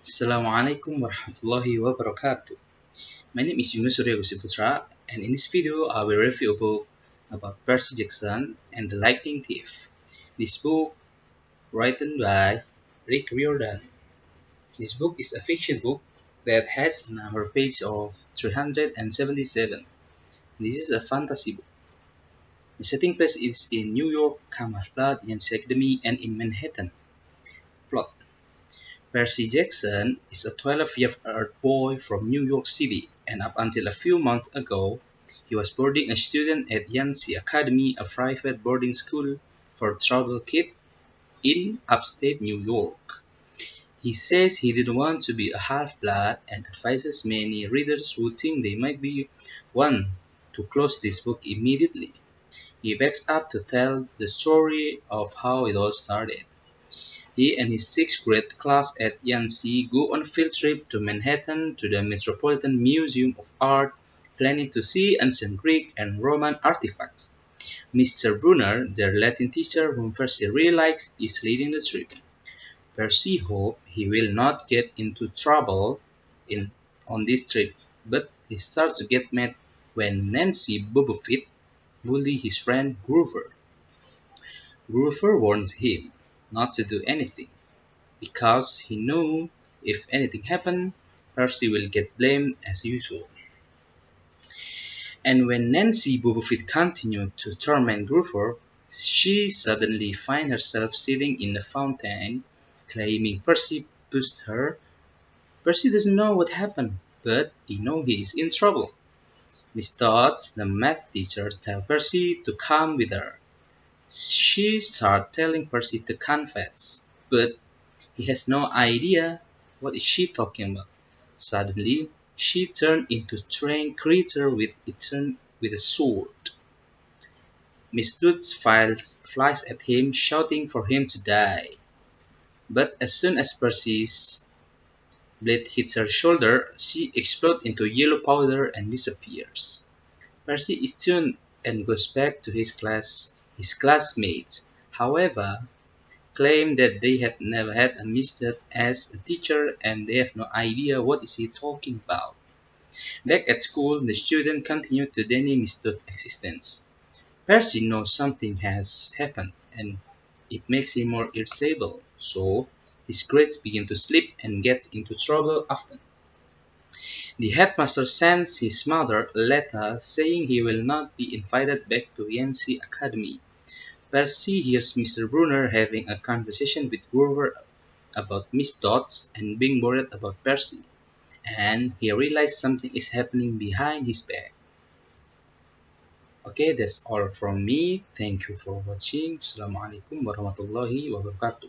Assalamualaikum warahmatullahi wabarakatuh. My name is Bhimasurya Putra, and in this video, I will review a book about Percy Jackson and the Lightning Thief. This book, written by Rick Riordan. This book is a fiction book that has a number page of 377. This is a fantasy book. The setting place is in New York, Camouflage Academy, and in Manhattan. Plot: Percy Jackson is a 12-year-old boy from New York City, and up until a few months ago, he was boarding a student at Yancey Academy, a private boarding school for troubled kids in upstate New York. He says he didn't want to be a half-blood and advises many readers who think they might be one to close this book immediately. He backs up to tell the story of how it all started. He and his sixth grade class at Yancey go on a field trip to Manhattan to the Metropolitan Museum of Art, planning to see ancient Greek and Roman artifacts. Mr. Brunner, their Latin teacher whom Percy really likes, is leading the trip. Percy hopes he will not get into trouble on this trip, but he starts to get mad when Nancy Bubblefitt bullies his friend Grover. Grover warns him not to do anything, because he knew if anything happened, Percy will get blamed as usual. And when Nancy Bubblefitt continued to torment Grover, she suddenly finds herself sitting in the fountain, claiming Percy pushed her. Percy doesn't know what happened, but he knows he is in trouble. Miss Dodds, the math teacher, tells Percy to come with her. She starts telling Percy to confess, but he has no idea what is she talking about. Suddenly, she turned into a strange creature with a sword. Miss Dodds flies at him, shouting for him to die. But as soon as Percy's blade hits her shoulder, she explodes into yellow powder and disappears. Percy is stunned and goes back to his classmates. However, claim that they had never had a Miss Judd as a teacher and they have no idea what is he talking about. Back at school, the student continued to deny Miss Judd's existence. Percy knows something has happened and it makes him more irritable, so his grades begin to slip and gets into trouble often. The headmaster sends his mother a letter saying he will not be invited back to Yancey Academy. Percy hears Mr. Brunner having a conversation with Grover about Miss Dodds and being worried about Percy, and he realizes something is happening behind his back. Okay, that's all from me. Thank you for watching. Assalamualaikum warahmatullahi wabarakatuh.